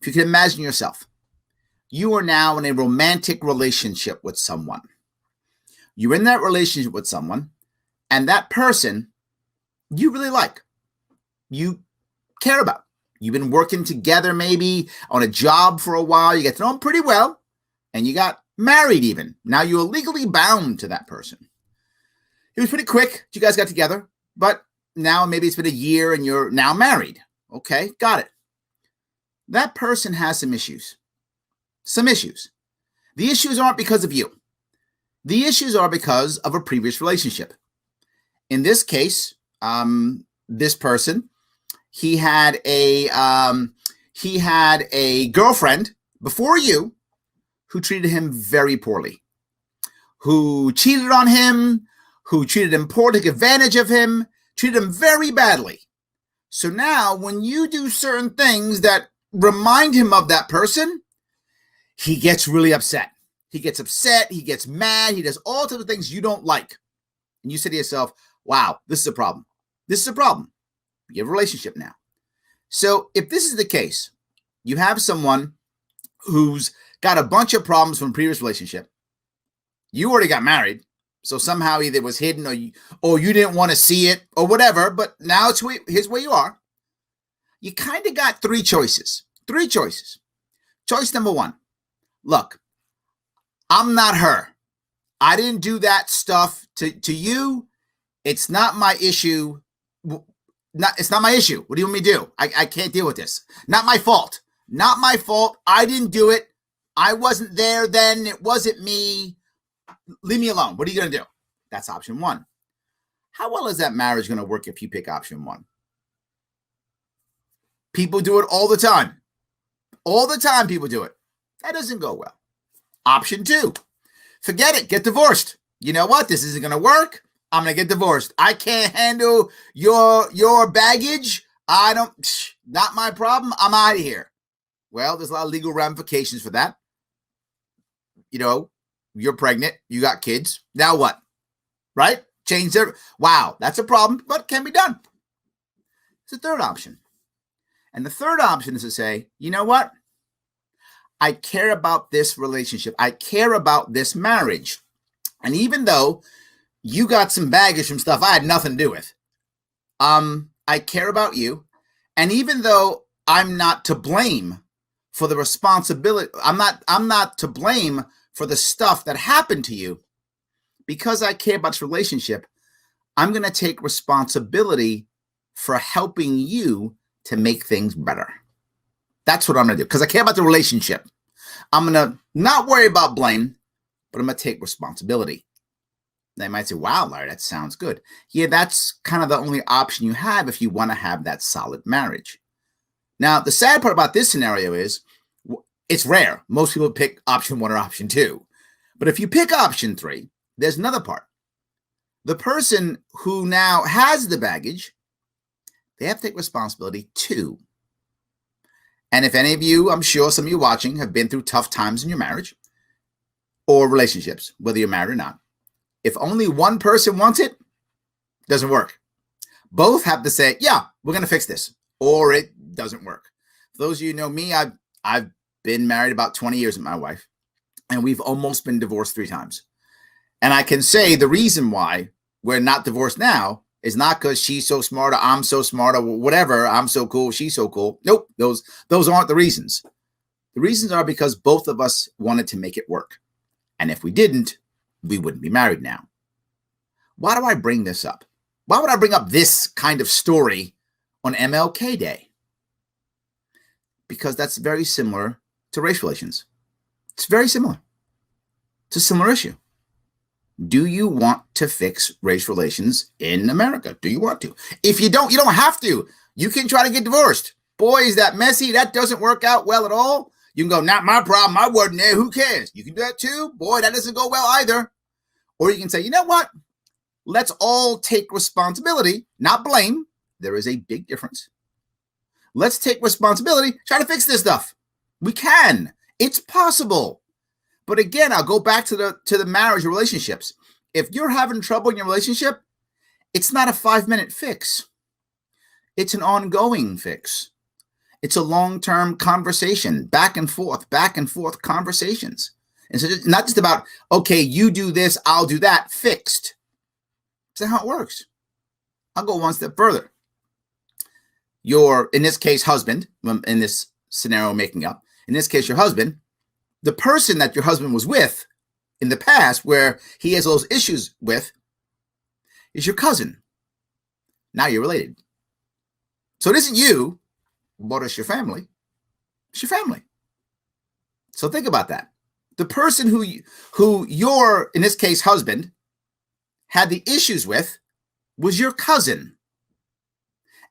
If you can imagine yourself, you are now in a romantic relationship with someone. You're in that relationship with someone, and that person you really like, you care about. You've been working together maybe on a job for a while. You get to know them pretty well, and you got married even. Now you're legally bound to that person. It was pretty quick that you guys got together, but now maybe it's been a year and you're now married. Okay, got it. That person has some issues. Some issues. The issues aren't because of you. The issues are because of a previous relationship. In this case, this person, he had a girlfriend before you who treated him very poorly, who cheated on him, who treated him poor, took advantage of him, treated him very badly. So now when you do certain things that remind him of that person, he gets really upset. He gets upset, he gets mad, he does all types of things you don't like. And you say to yourself, wow, this is a problem. This is a problem. You have a relationship now. So if this is the case, you have someone who's got a bunch of problems from a previous relationship. You already got married. So somehow either it was hidden or you didn't want to see it or whatever, but now here's where you are. You kind of got three choices. Three choices. Choice number one, look, I'm not her. I didn't do that stuff to you. It's not my issue. It's not my issue. What do you want me to do? I can't deal with this. Not my fault. Not my fault. I didn't do it. I wasn't there then. It wasn't me. Leave me alone. What are you going to do? That's option one. How well is that marriage going to work if you pick option one? People do it all the time. All the time people do it. That doesn't go well. Option two, forget it. Get divorced. You know what? This isn't going to work. I'm going to get divorced. I can't handle your baggage. Not my problem. I'm out of here. Well, there's a lot of legal ramifications for that. You know, you're pregnant, you got kids. Now what? Right? Change their, wow, that's a problem, but can be done. It's a third option. And the third option is to say, you know what? I care about this relationship. I care about this marriage. And even though you got some baggage from stuff I had nothing to do with, I care about you. And even though I'm not to blame for the responsibility, I'm not to blame for the stuff that happened to you, because I care about this relationship, I'm going to take responsibility for helping you to make things better. That's what I'm going to do, because I care about the relationship. I'm going to not worry about blame, but I'm going to take responsibility. They might say, wow, Larry, that sounds good. Yeah, that's kind of the only option you have if you want to have that solid marriage. Now, the sad part about this scenario is it's rare. Most people pick option one or option two. But if you pick option three, there's another part. The person who now has the baggage, they have to take responsibility too. And if any of you, I'm sure some of you watching, have been through tough times in your marriage or relationships, whether you're married or not, if only one person wants it, doesn't work. Both have to say, yeah, we're going to fix this, or it doesn't work. For those of you who know me, I've been married about 20 years with my wife, and we've almost been divorced 3 times. And I can say the reason why we're not divorced now is not because she's so smart or I'm so smart or whatever. I'm so cool, she's so cool. Nope, those aren't the reasons. The reasons are because both of us wanted to make it work. And if we didn't, we wouldn't be married now. Why do I bring this up? Why would I bring up this kind of story on MLK Day? Because that's very similar to race relations. It's very similar. It's a similar issue. Do you want to fix race relations in America? Do you want to? If you don't, you don't have to. You can try to get divorced. Boy, is that messy. That doesn't work out well at all. You can go, not my problem. I wasn't there. Who cares? You can do that too. Boy, that doesn't go well either. Or you can say, you know what? Let's all take responsibility, not blame. There is a big difference. Let's take responsibility, try to fix this stuff. We can. It's possible. But again, I'll go back to the marriage relationships. If you're having trouble in your relationship, it's not a 5-minute fix. It's an ongoing fix. It's a long-term conversation, back and forth conversations. And so it's not just about, okay, you do this, I'll do that, fixed. That's not how it works. I'll go one step further. Your, in this case, husband, in this scenario making up, in this case, your husband, the person that your husband was with in the past where he has those issues with is your cousin. Now you're related. So it isn't you, but it's your family. It's your family. So think about that. The person who your, in this case, husband, had the issues with was your cousin.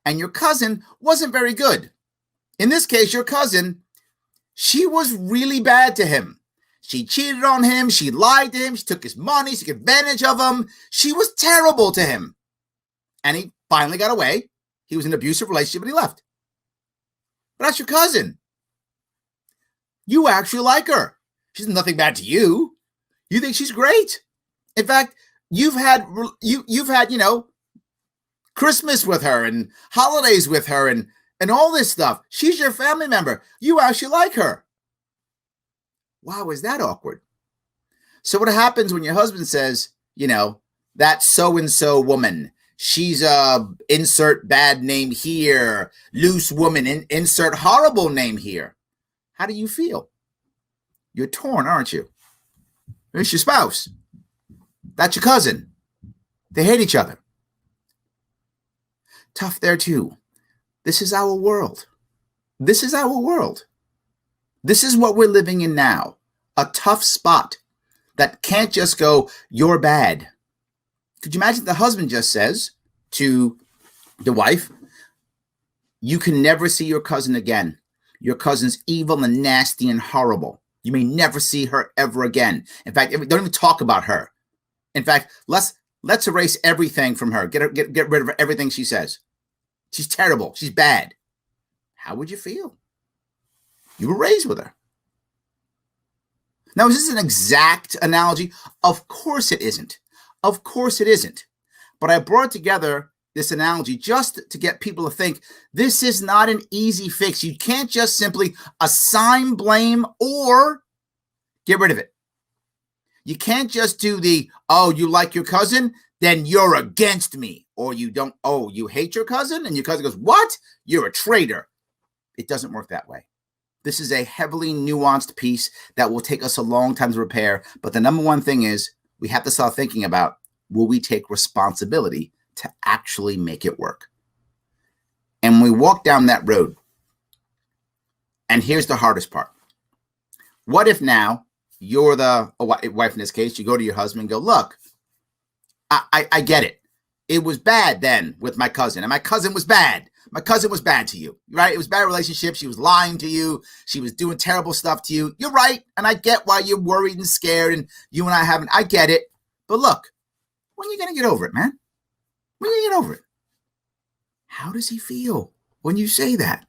And your cousin wasn't very good. In this case, your cousin, she was really bad to him. She cheated on him. She lied to him. She took his money. She took advantage of him. She was terrible to him. And he finally got away. He was in an abusive relationship, and he left. But that's your cousin. You actually like her. She's nothing bad to you. You think she's great. In fact, you've had Christmas with her and holidays with her and all this stuff. She's your family member. You actually like her. Wow, is that awkward? So what happens when your husband says, that so-and-so woman, she's insert bad name here, loose woman, insert horrible name here. How do you feel? You're torn, aren't you? It's your spouse. That's your cousin. They hate each other. Tough there too. This is our world. This is our world. This is what we're living in now. A tough spot that can't just go, you're bad. Could you imagine the husband just says to the wife, you can never see your cousin again. Your cousin's evil and nasty and horrible. You may never see her ever again. In fact, don't even talk about her. In fact, let's erase everything from her. Get rid of everything she says. She's terrible. She's bad. How would you feel? You were raised with her. Now, is this an exact analogy? Of course it isn't. Of course it isn't. But I brought together this analogy just to get people to think this is not an easy fix. You can't just simply assign blame or get rid of it. You can't just do you like your cousin, then you're against me. Or you don't, you hate your cousin? And your cousin goes, what? You're a traitor. It doesn't work that way. This is a heavily nuanced piece that will take us a long time to repair. But the number one thing is we have to start thinking about, will we take responsibility to actually make it work? And we walk down that road. And here's the hardest part. What if now you're the wife in this case, you go to your husband and go, look, I get it. It was bad then with my cousin, and my cousin was bad. My cousin was bad to you, right? It was a bad relationship. She was lying to you. She was doing terrible stuff to you. You're right. And I get why you're worried and scared, and you and I haven't. I get it. But look, when are you going to get over it, man? When are you going to get over it? How does he feel when you say that?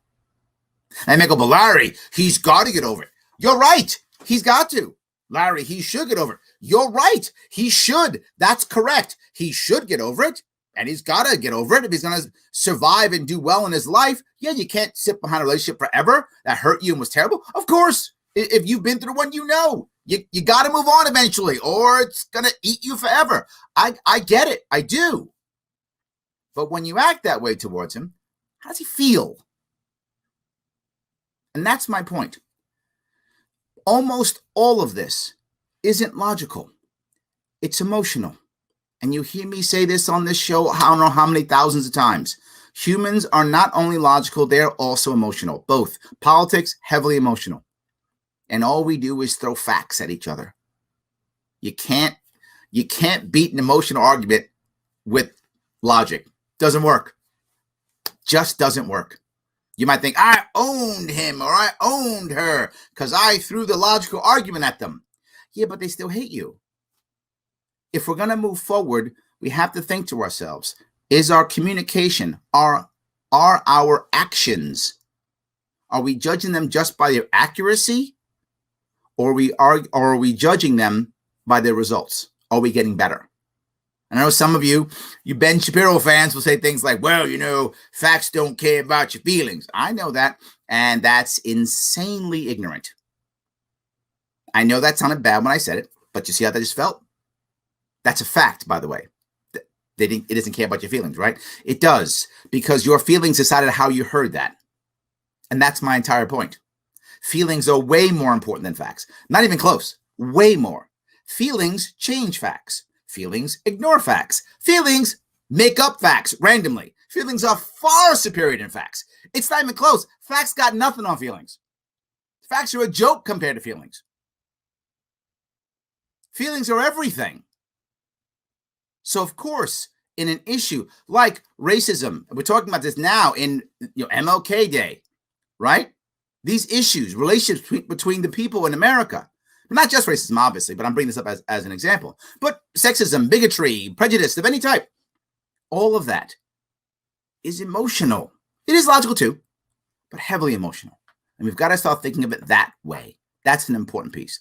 And they go, but Larry, he's got to get over it. You're right. He's got to. Larry, he should get over it. You're right. He should. That's correct. He should get over it. And he's got to get over it if he's going to survive and do well in his life. Yeah, you can't sit behind a relationship forever that hurt you and was terrible. Of course, if you've been through one, you got to move on eventually, or it's going to eat you forever. I get it. I do. But when you act that way towards him, how does he feel? And that's my point. Almost all of this isn't logical. It's emotional. And you hear me say this on this show, I don't know how many thousands of times. Humans are not only logical, they're also emotional. Both. Politics, heavily emotional. And all we do is throw facts at each other. You can't beat an emotional argument with logic. Doesn't work. Just doesn't work. You might think, I owned him or I owned her because I threw the logical argument at them. Yeah, but they still hate you. If we're going to move forward, we have to think to ourselves, is our communication, are our actions, are we judging them just by their accuracy? Or are we judging them by their results? Are we getting better? And I know some of you Ben Shapiro fans will say things like, well, facts don't care about your feelings. I know that. And that's insanely ignorant. I know that sounded bad when I said it, but you see how that just felt? That's a fact, by the way. It doesn't care about your feelings, right? It does, because your feelings decided how you heard that. And that's my entire point. Feelings are way more important than facts. Not even close. Way more. Feelings change facts. Feelings ignore facts. Feelings make up facts randomly. Feelings are far superior than facts. It's not even close. Facts got nothing on feelings. Facts are a joke compared to feelings. Feelings are everything. So, of course, in an issue like racism, we're talking about this now in MLK Day, right? These issues, relationships between the people in America, not just racism, obviously, but I'm bringing this up as an example, but sexism, bigotry, prejudice of any type, all of that is emotional. It is logical too, but heavily emotional. And we've got to start thinking of it that way. That's an important piece.